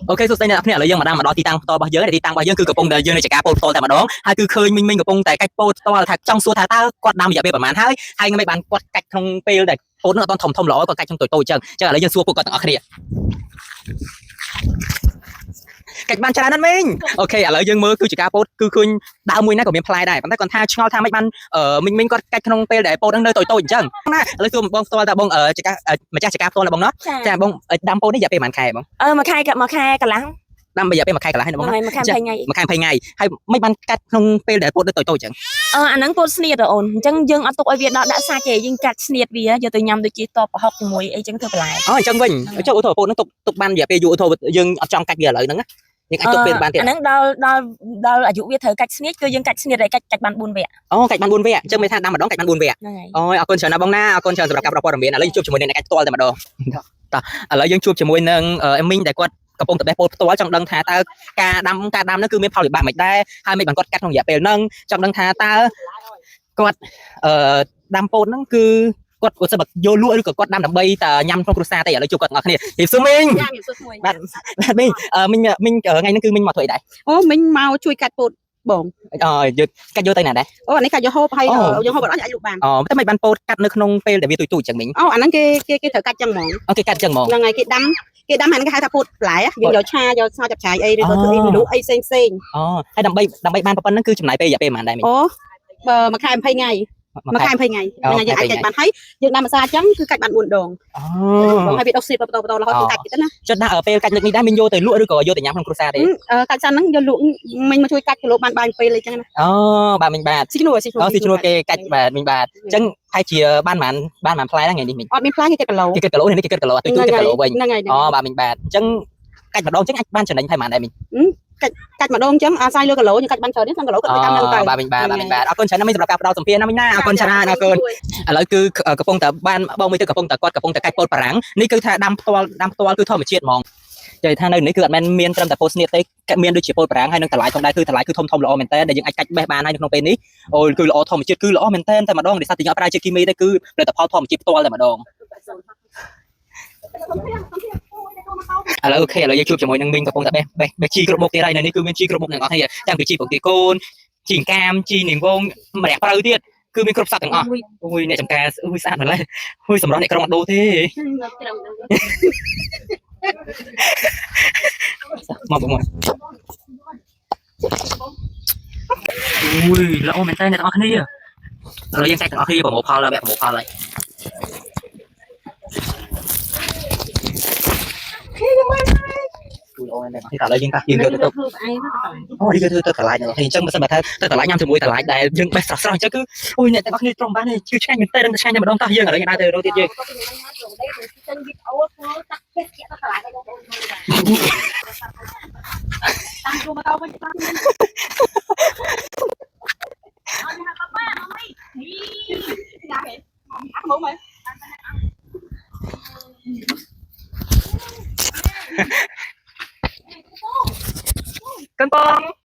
អូខេសួស្តីអ្នកគ្នាឥឡូវយើងមកដល់ទីតាំងផ្ទាល់របស់យើងទីតាំងរបស់យើងគឺកំពុងតែយើងនៅចកាពោតផ្ទាល់តែម្ដងហើយគឺឃើញមីងកំពុងតែកាច់ពោតផ្ទាល់ថាចង់សួរថាតើគាត់ដាំរយៈពេលប្រហែលហើយមិនបានគាត់កាច់ក្នុងពេលដែលពោតនោះអត់ធំល្អគាត់កាច់ក្នុងតូចអញ្ចឹងឥឡូវយើងសួរពួកគាត់ទាំងអស់គ្នាកាច់បានច្រើនណាស់មីងអូខេឥឡូវយើងមើលគឺចកាពោតគឺឃើញដើមមួយណាក៏មានផ្លែដែរប៉ុន្តែគាត់ថាឆ្ងល់ថាមិនបានមីងគាត់កាច់ក្នុងពេលដែលពោតនឹងនៅតូចអញ្ចឹងណាឥឡូវសួរបងផ្ទាល់តើបងចកម្ចាស់ចកាផ្ទាល់បងណោះចាបងដាំពោតនេះរយៈពេលប្រហែលខែបងមួយខែកន្លះដាំរយៈពេល1ខែកន្លះហើយបងមួយខែ20ថ្ងៃហើយមិនបានកាត់ក្នុងពេលដែលពោតនៅតូចអញ្ចឹងអាហ្នឹងពោតស្នៀតអូនអញ្ចឹងយើងអត់ទុកឲ្យវាដល់ដាក់សាច់ទេយើងកាត់ស្នៀតវាយកទៅញ៉ាំដូចជាតបប្រហុកជាមួយអីចឹងធ្វើបន្លែអញ្ចឹងវិញចុះឧទាហរណ៍ពោតហ្នឹងទុកបានរយៈពេលយូរឧទាហរណ៍យើងអត់ចង់កាច់វាឥឡូវហ្នឹងយើងអាចទុកពេលបានទៀតអាហ្នឹងដល់អាយុវាត្រូវកាច់ស្នៀតគឺយើងកាច់ស្នៀតហើយកាច់បាន4វគ្គកាច់បាន4វគ្គអញ្ចឹងមានថាដាំម្ដងកាច់បាន4វគ្គអូយអរគុណច្រើនណាស់បងណាអរគុណច្រើនសម្រាប់ការផ្តល់ព័ត៌មានឥឡូវជួបជាមួយនឹងអ្នកកាច់ផ្ទាល់តែម្ដងតោះឥឡូវយើងជួបជាមួយនឹងមីងដែលគាត់កំពុងតែបេះពោតផ្ទាល់ចង់ដឹងថាតើការដាំហ្នឹងគឺមានផលវិបាកមិនដែរហើយមិនបានគាត់កាត់ក្នុងរយៈពេលហ្នឹងចង់ដឹងថាតើគាត់ដាំពោតហ្នឹងគឺគាត់ឧស្សាហ៍យកលក់ឬក៏គាត់ដាំដើម្បីតែញ៉ាំក្នុងគ្រួសារទេឥឡូវជួបគាត់ទាំងអស់គ្នាហេស៊ូមីងបាទមីងថ្ងៃនេះគឺមីងមកធ្វើអីដែរអូមីងមកជួយកាត់ពោតបងយកកាច់យកទៅណាដែរអូអានេះកាច់យកហូបហើយយើងហូបអត់អាចលក់បានតែមិនបានពោតកាត់នៅក្នុងពេលដែលវាទូចចឹងមីងអូអាហ្នឹងគេត្រូវកាច់ចឹងហ្មងគេកាត់ចឹងហ្មងហ្នឹងហើយគេដាំហ្នឹងគេហៅថាពោតផ្លែយើងយកឆាយកស្ងោរចាប់ឆាយអីឬក៏ធ្វើអីមិនรู้អីផ្សេងហើយដើម្បីបានប៉ុណ្ណឹងគឺចំណាយពេលរយៈពេលប៉ុន្មានដែរមីងអូមួយខែ20ថ្ងៃមួយខែ20ថ្ងៃហ្នឹងយើងអាចកាច់បានហើយយើងដាំម្សៅចឹងគឺកាច់បាន4ដងហើយវាដុសស្នៀតបន្តរហូតគឺកាច់ទៀតណាចុះដាក់ពេលកាច់លើកនេះដែរមីងយកទៅលក់ឬក៏យកទៅញ៉ាំក្នុងគ្រួសារទេកាច់សិនហ្នឹងយកលក់មីងមកជួយកាច់គីឡូបានពេលអីចឹងណាបាទមីងបាទស៊ីឈ្នួលគេកាច់បាទមីងបាទអញ្ចឹងហើយជាបានផ្លែហ្នឹងថ្ងៃនេះមីងអត់មានផ្លែគេគិតគីឡូនេះគេគិតគីឡូអត់ទូគិតគីឡូវិញហ្នឹងហើយបាទមីងបាទអញ្ចឹងកាច់ម្ដងអញ្ចឹងអាចបានចំណេញហើយប៉ុន្មានដែរមីងកាច់ម្ដងអញ្ចឹងអាស្រ័យលើគីឡូយើងកាច់បានច្រើនទេ10គីឡូគាត់ទៅតាមហ្នឹងទៅបាទមីងបាទអរគុណច្រើនណាស់មីងសម្រាប់ការផ្ដល់សម្ភារណាមីងណាអរគុណច្រើនអរគុណឥឡូវគឺកំពុងតែបានបងមួយទៅកំពុងតែកាច់ពោតបារាំងនេះគឺថាដាំផ្ទាល់គឺធម្មជាតិហ្មងនិយាយថានៅនេះគឺអត់មែនមានត្រឹមតែពោតស្នៀតទេមានដូចជាពោតបារាំងហើយនឹងតម្លៃធម្មតាគឺតម្លៃគឺធំល្អមែនតើដែលយើងអាចកាច់បេះបានហើយនៅក្នុងពេលនេះអូគឺល្អធម្មជាតិគឺល្អមែនតើតែម្ដងដោយសារតែយើងអត់ប្រើជាតិគីមីទេគឺផលិតផលធម្មជាតិផ្ទាល់តែម្ដងឥឡូវយើងជួបជាមួយនឹងមីងកំពុងតែបេះជីគ្រប់មុខទៀតហើយនៅនេះគឺមានជីគ្រប់មុខទាំងអស់គ្នាទាំងពីជីពងទាកូនជីអង្កាមជីនាងវងម្រះប្រៅទៀតគឺមានគ្រប់សត្វទាំងអស់អូយអ្នកចំការអូយស្អាតម្ល៉េះអូយសម្រាប់អ្នកក្រុងអត់ដូរទេមកអូយល្អមែនតើអ្នកទាំងអស់គ្នាឥឡូវយើងចែកទាំងអស់គ្នាប្រមូលផលហើយអូនតែឥឡូវយើងយើងយកទៅអូនេះគឺទៅតម្លៃហ្នឹងអញ្ចឹងមិនសិនបើថាទៅតម្លៃញ៉ាំជាមួយតម្លៃដែលយើងបេះស្រស់អញ្ចឹងគឺអូយអ្នកទាំងអស់គ្នាព្រមបានទេគឺឆ្ងាញ់មែនតើឆ្ងាញ់តែម្ដងតោះយើងឥឡូវយើងដើរទៅរកទៀតយើងកឹងបង